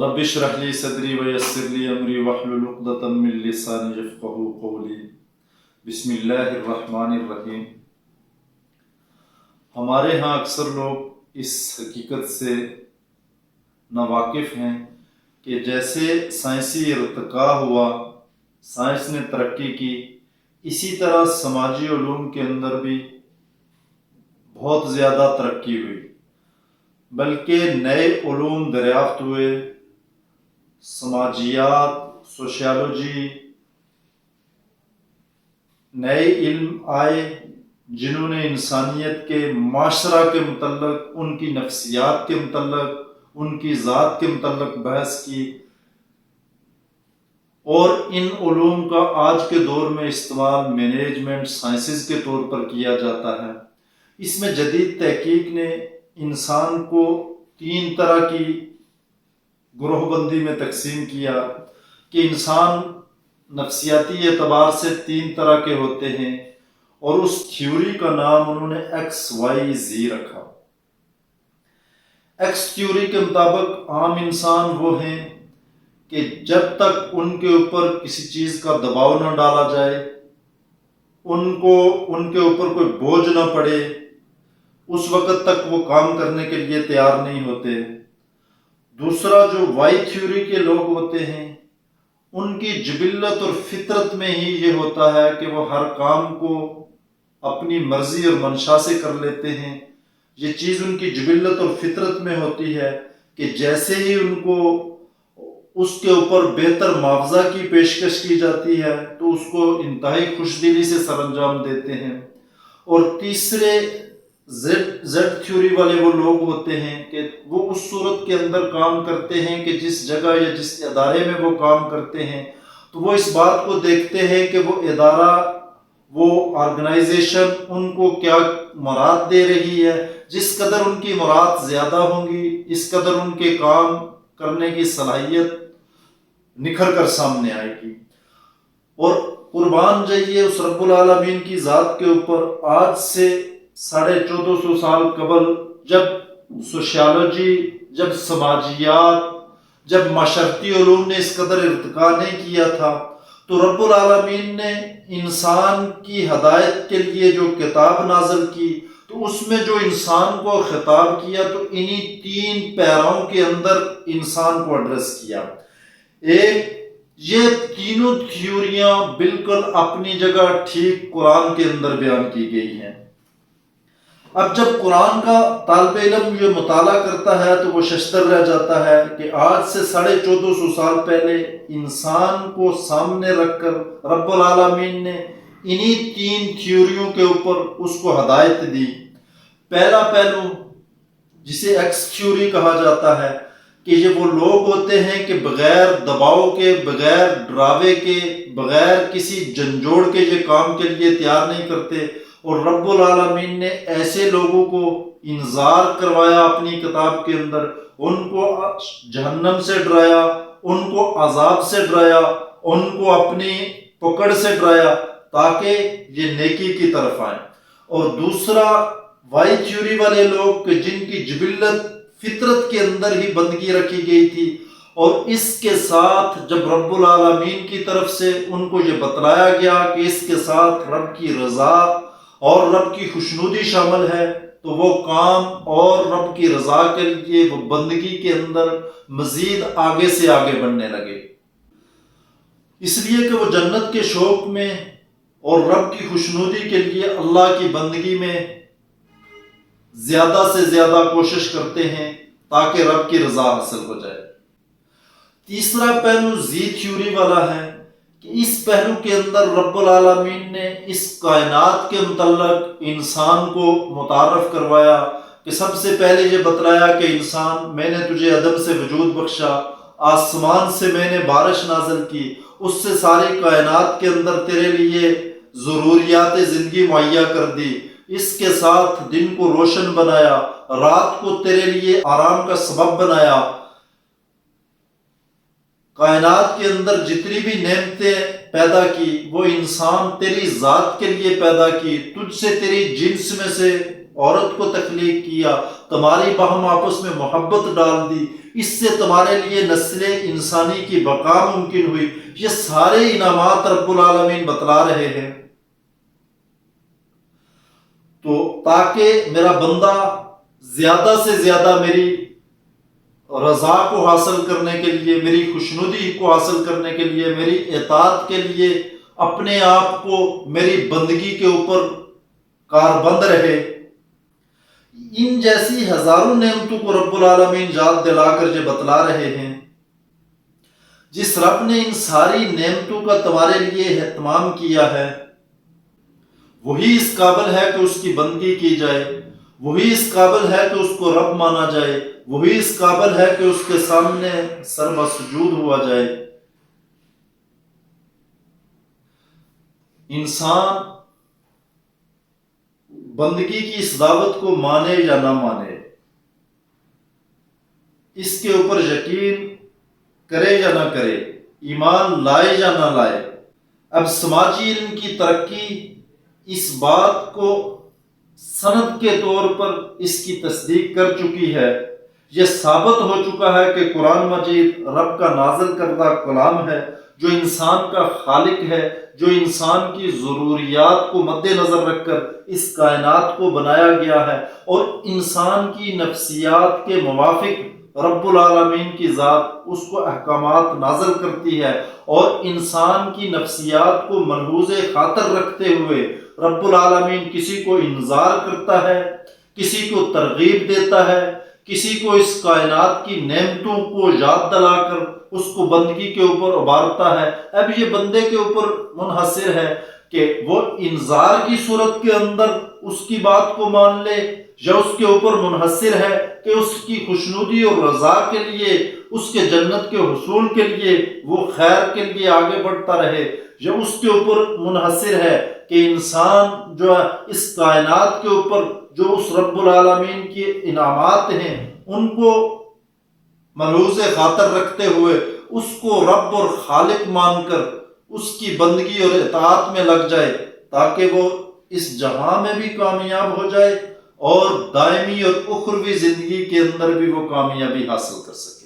رب اشرح لي صدري ويسر لي امري واحلل عقدة من لساني يفقهوا قولي بسم اللہ الرحمن الرحیم۔ ہمارے ہاں اکثر لوگ اس حقیقت سے ناواقف ہیں کہ جیسے سائنسی ارتقاء ہوا، سائنس نے ترقی کی، اسی طرح سماجی علوم کے اندر بھی بہت زیادہ ترقی ہوئی، بلکہ نئے علوم دریافت ہوئے، سماجیات، سوشیالوجی، نئے علم آئے جنہوں نے انسانیت کے معاشرہ کے متعلق، ان کی نفسیات کے متعلق، ان کی ذات کے متعلق بحث کی، اور ان علوم کا آج کے دور میں استعمال مینجمنٹ سائنسز کے طور پر کیا جاتا ہے۔ اس میں جدید تحقیق نے انسان کو 3 طرح کی گروہ بندی میں تقسیم کیا کہ انسان نفسیاتی اعتبار سے 3 طرح کے ہوتے ہیں، اور اس تھیوری کا نام انہوں نے XYZ رکھا۔ ایکس تھیوری کے مطابق عام انسان وہ ہیں کہ جب تک ان کے اوپر کسی چیز کا دباؤ نہ ڈالا جائے، ان کے اوپر کوئی بوجھ نہ پڑے، اس وقت تک وہ کام کرنے کے لیے تیار نہیں ہوتے۔ دوسرا جو وائی تھیوری کے لوگ ہوتے ہیں، ان کی جبلت اور فطرت میں ہی یہ ہوتا ہے کہ وہ ہر کام کو اپنی مرضی اور منشا سے کر لیتے ہیں۔ یہ چیز ان کی جبلت اور فطرت میں ہوتی ہے کہ جیسے ہی ان کو اس کے اوپر بہتر معاوضہ کی پیشکش کی جاتی ہے تو اس کو انتہائی خوش دلی سے سر انجام دیتے ہیں۔ اور تیسرے زیڈ تھیوری والے وہ لوگ ہوتے ہیں کہ وہ اس صورت کے اندر کام کرتے ہیں کہ جس جگہ یا جس ادارے میں وہ کام کرتے ہیں تو وہ اس بات کو دیکھتے ہیں کہ وہ ادارہ، وہ آرگنائزیشن ان کو کیا مراد دے رہی ہے۔ جس قدر ان کی مراد زیادہ ہوں گی، اس قدر ان کے کام کرنے کی صلاحیت نکھر کر سامنے آئے گی۔ اور قربان جائیے اس رب العالمین کی ذات کے اوپر، آج سے 1450 سال قبل جب سوشیالوجی، جب سماجیات، جب معاشرتی علوم نے اس قدر ارتقاء نہیں کیا تھا، تو رب العالمین نے انسان کی ہدایت کے لیے جو کتاب نازل کی تو اس میں جو انسان کو خطاب کیا تو انہی 3 پیراؤں کے اندر انسان کو ایڈریس کیا۔ ایک، یہ تینوں تھیوریاں بالکل اپنی جگہ ٹھیک قرآن کے اندر بیان کی گئی ہیں۔ اب جب قرآن کا طالب علم یہ مطالعہ کرتا ہے تو وہ ششدر رہ جاتا ہے کہ آج سے 1450 سال پہلے انسان کو سامنے رکھ کر رب العالمین نے انہی 3 تھیوریوں کے اوپر اس کو ہدایت دی۔ پہلا پہلو جسے ایکس تھیوری کہا جاتا ہے کہ یہ وہ لوگ ہوتے ہیں کہ بغیر دباؤ کے، بغیر ڈراوے کے، بغیر کسی جھنجھوڑ کے یہ کام کے لیے تیار نہیں کرتے، اور رب العالمین نے ایسے لوگوں کو انذار کروایا اپنی کتاب کے اندر، ان کو جہنم سے ڈرایا، ان کو عذاب سے ڈرایا، ان کو اپنی پکڑ سے ڈرایا تاکہ یہ نیکی کی طرف آئیں۔ اور دوسرا وائی تھیوری والے لوگ کہ جن کی جبلت فطرت کے اندر ہی بندگی رکھی گئی تھی، اور اس کے ساتھ جب رب العالمین کی طرف سے ان کو یہ بتلایا گیا کہ اس کے ساتھ رب کی رضا اور رب کی خوشنودی شامل ہے، تو وہ کام اور رب کی رضا کے لیے وہ بندگی کے اندر مزید آگے سے آگے بڑھنے لگے، اس لیے کہ وہ جنت کے شوق میں اور رب کی خوشنودی کے لیے اللہ کی بندگی میں زیادہ سے زیادہ کوشش کرتے ہیں تاکہ رب کی رضا حاصل ہو جائے۔ تیسرا پہلو زی تھیوری والا ہے کہ اس پہلو کے اندر رب العالمین نے اس کائنات کے متعلق انسان کو متعارف کروایا کہ سب سے پہلے یہ بتلایا کہ انسان، میں نے تجھے عدم سے وجود بخشا، آسمان سے میں نے بارش نازل کی، اس سے ساری کائنات کے اندر تیرے لیے ضروریات زندگی مہیا کر دی، اس کے ساتھ دن کو روشن بنایا، رات کو تیرے لیے آرام کا سبب بنایا، کائنات کے اندر جتنی بھی نعمتیں پیدا کی وہ انسان تیری ذات کے لیے پیدا کی، تجھ سے تیری جنس میں سے عورت کو تخلیق کیا، تمہاری باہم آپس میں محبت ڈال دی، اس سے تمہارے لیے نسل انسانی کی بقا ممکن ہوئی۔ یہ سارے انعامات رب العالمین بتلا رہے ہیں، تو تاکہ میرا بندہ زیادہ سے زیادہ میری رضا کو حاصل کرنے کے لیے، میری خوشنودی کو حاصل کرنے کے لیے، میری اطاعت کے لیے اپنے آپ کو میری بندگی کے اوپر کاربند رہے۔ ان جیسی ہزاروں نعمتوں کو رب العالمین یاد دلا کر جو بتلا رہے ہیں، جس رب نے ان ساری نعمتوں کا تمہارے لیے اہتمام کیا ہے، وہی اس قابل ہے کہ اس کی بندگی کی جائے، وہی اس قابل ہے کہ اس کو رب مانا جائے، وہی اس قابل ہے کہ اس کے سامنے سر بسجود ہوا جائے۔ انسان بندگی کی اس دعوت کو مانے یا نہ مانے، اس کے اوپر یقین کرے یا نہ کرے، ایمان لائے یا نہ لائے، اب سماجی علم کی ترقی اس بات کو سند کے طور پر اس کی تصدیق کر چکی ہے۔ یہ ثابت ہو چکا ہے کہ قرآن مجید رب کا نازل کردہ کلام ہے، جو انسان کا خالق ہے، جو انسان کی ضروریات کو مد نظر رکھ کر اس کائنات کو بنایا گیا ہے، اور انسان کی نفسیات کے موافق رب العالمین کی ذات اس کو احکامات نازل کرتی ہے، اور انسان کی نفسیات کو ملحوظ خاطر رکھتے ہوئے رب العالمین کسی کو انذار کرتا ہے، کسی کو ترغیب دیتا ہے، کسی کو اس کائنات کی نعمتوں کو یاد دلا کر اس کو بندگی کے اوپر ابھارتا ہے۔ اب یہ بندے کے اوپر منحصر ہے کہ وہ انذار کی صورت کے اندر اس کی بات کو مان لے، یا اس کے اوپر منحصر ہے کہ اس کی خوشنودی اور رضا کے لیے، اس کے جنت کے حصول کے لیے، وہ خیر کے لیے آگے بڑھتا رہے، یا اس کے اوپر منحصر ہے کہ انسان جو ہے اس کائنات کے اوپر جو اس رب العالمین کی انعامات ہیں ان کو ملحوظ خاطر رکھتے ہوئے اس کو رب اور خالق مان کر اس کی بندگی اور اطاعت میں لگ جائے، تاکہ وہ اس جہاں میں بھی کامیاب ہو جائے اور دائمی اور اخروی زندگی کے اندر بھی وہ کامیابی حاصل کر سکے۔